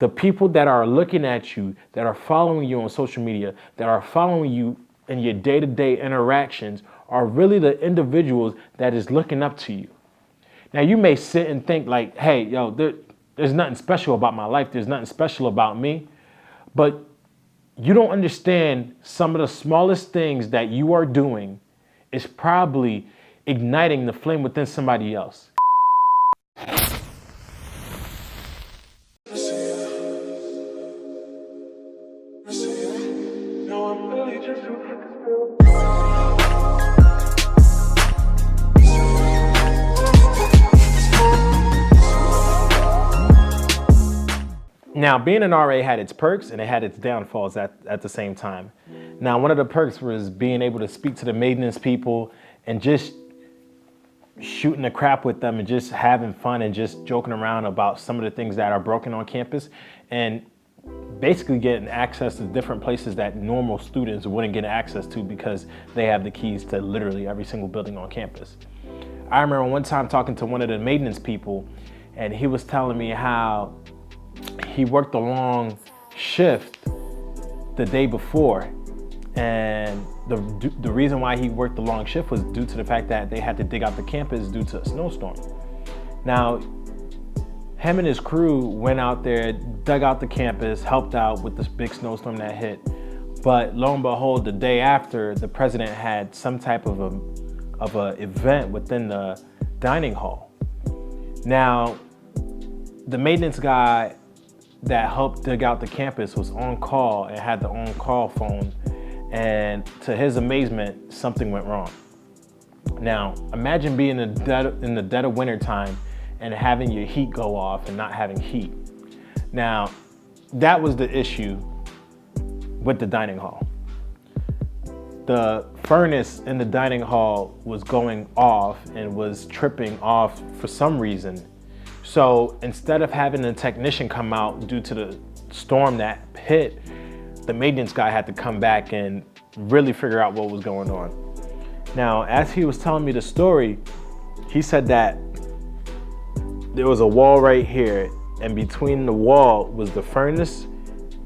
The people that are looking at you, that are following you on social media, that are following you in your day-to-day interactions are really the individuals that is looking up to you. Now, you may sit and think like, hey, yo, there's nothing special about my life. There's nothing special about me. But you don't understand some of the smallest things that you are doing is probably igniting the flame within somebody else. Now, being an RA had its perks and it had its downfalls at the same time. Now, one of the perks was being able to speak to the maintenance people and just shooting the crap with them and just having fun and just joking around about some of the things that are broken on campus and basically getting access to different places that normal students wouldn't get access to because they have the keys to literally every single building on campus. I remember one time talking to one of the maintenance people and he was telling me how he worked a long shift the day before, and the reason why he worked the long shift was due to the fact that they had to dig out the campus due to a snowstorm. Now, him and his crew went out there, dug out the campus, helped out with this big snowstorm that hit, but lo and behold, the day after, the president had some type of a event within the dining hall. Now, the maintenance guy that helped dig out the campus was on call and had the on-call phone, and to his amazement, something went wrong. Now, imagine being in the dead of winter time and having your heat go off and not having heat. Now, that was the issue with the dining hall. The furnace in the dining hall was going off and was tripping off for some reason. So instead of having a technician come out due to the storm that hit, the maintenance guy had to come back and really figure out what was going on. Now, as he was telling me the story, he said that there was a wall right here, and between the wall was the furnace,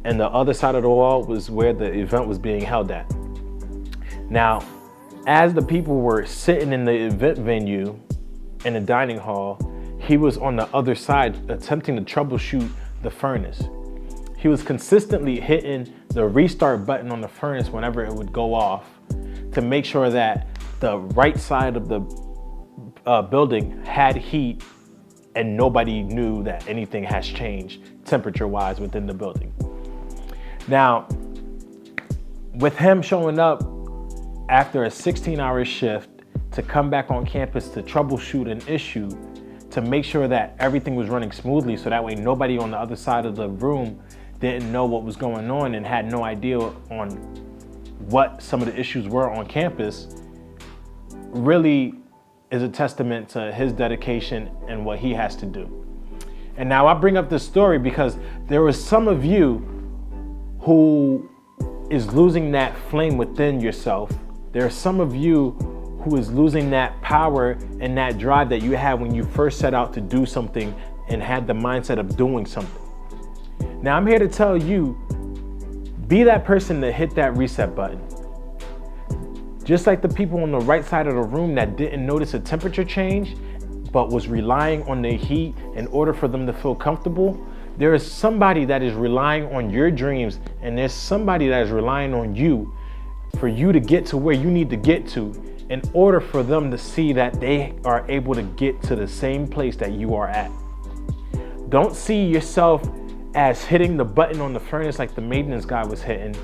and the other side of the wall was where the event was being held at. Now, as the people were sitting in the event venue in the dining hall, he was on the other side attempting to troubleshoot the furnace. He was consistently hitting the restart button on the furnace whenever it would go off to make sure that the right side of the building had heat and nobody knew that anything has changed temperature-wise within the building. Now, with him showing up after a 16-hour shift to come back on campus to troubleshoot an issue, to make sure that everything was running smoothly so that way nobody on the other side of the room didn't know what was going on and had no idea on what some of the issues were on campus, really is a testament to his dedication and what he has to do. And now I bring up this story because there was some of you who is losing that flame within yourself. There are some of you who is losing that power and that drive that you had when you first set out to do something and had the mindset of doing something. Now I'm here to tell you, be that person to hit that reset button. Just like the people on the right side of the room that didn't notice a temperature change, but was relying on the heat in order for them to feel comfortable, there is somebody that is relying on your dreams, and there's somebody that is relying on you for you to get to where you need to get to in order for them to see that they are able to get to the same place that you are at. Don't see yourself as hitting the button on the furnace like the maintenance guy was hitting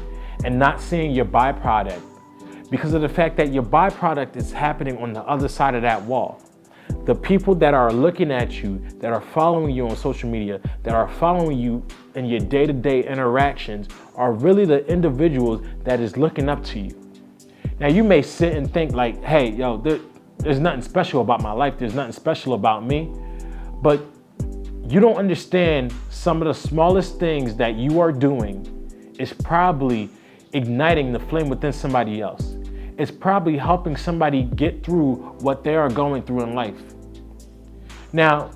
and not seeing your byproduct because of the fact that your byproduct is happening on the other side of that wall. The people that are looking at you, that are following you on social media, that are following you in your day-to-day interactions are really the individuals that is looking up to you. Now, you may sit and think like, hey, yo, there's nothing special about my life. There's nothing special about me. But you don't understand some of the smallest things that you are doing is probably igniting the flame within somebody else. It's probably helping somebody get through what they are going through in life. Now,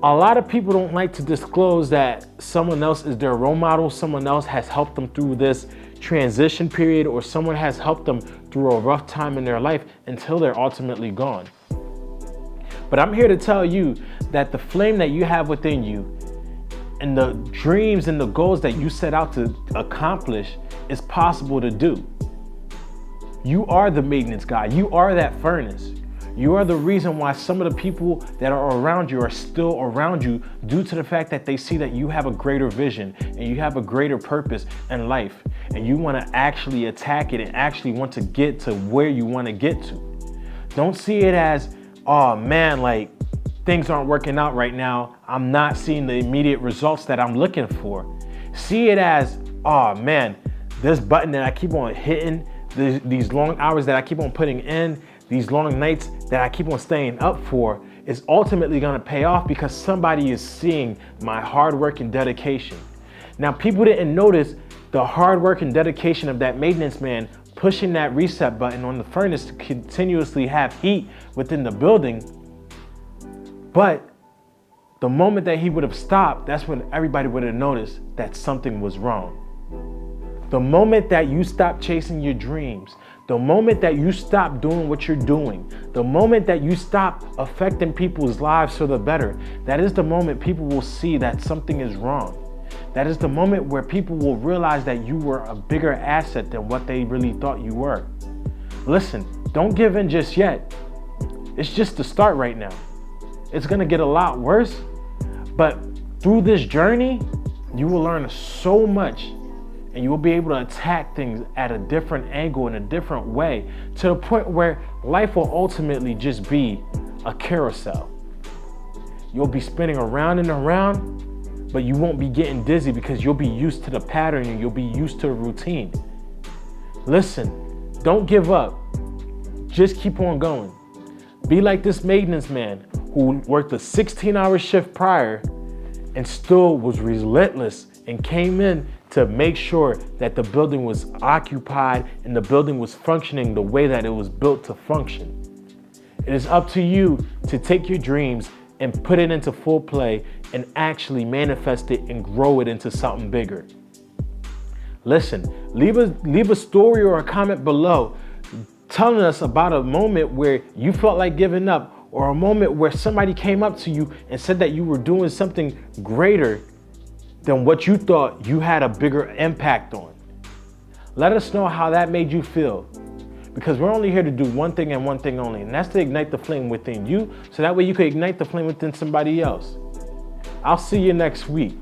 A lot of people don't like to disclose that someone else is their role model, someone else has helped them through this transition period, or someone has helped them through a rough time in their life until they're ultimately gone. But I'm here to tell you that the flame that you have within you and the dreams and the goals that you set out to accomplish is possible to do. You are the maintenance guy. You are that furnace. You are the reason why some of the people that are around you are still around you, due to the fact that they see that you have a greater vision and you have a greater purpose in life, and you want to actually attack it and actually want to get to where you want to get to. Don't see it as, oh man, like things aren't working out right now. I'm not seeing the immediate results that I'm looking for. See it as, oh man, this button that I keep on hitting, these long hours that I keep on putting in, these long nights that I keep on staying up for, is ultimately gonna pay off because somebody is seeing my hard work and dedication. Now, people didn't notice the hard work and dedication of that maintenance man pushing that reset button on the furnace to continuously have heat within the building. But the moment that he would have stopped, that's when everybody would have noticed that something was wrong. The moment that you stop chasing your dreams, the moment that you stop doing what you're doing, the moment that you stop affecting people's lives for the better, that is the moment people will see that something is wrong. That is the moment where people will realize that you were a bigger asset than what they really thought you were. Listen, don't give in just yet. It's just the start right now. It's gonna get a lot worse, but through this journey, you will learn so much, and you will be able to attack things at a different angle, in a different way, to the point where life will ultimately just be a carousel. You'll be spinning around and around, but you won't be getting dizzy because you'll be used to the pattern and you'll be used to a routine. Listen, don't give up. Just keep on going. Be like this maintenance man who worked a 16-hour shift prior and still was relentless and came in to make sure that the building was occupied and the building was functioning the way that it was built to function. It is up to you to take your dreams and put it into full play and actually manifest it and grow it into something bigger. Listen, leave a story or a comment below telling us about a moment where you felt like giving up, or a moment where somebody came up to you and said that you were doing something greater than what you thought you had a bigger impact on. Let us know how that made you feel, because we're only here to do one thing and one thing only, and that's to ignite the flame within you, so that way you can ignite the flame within somebody else. I'll see you next week.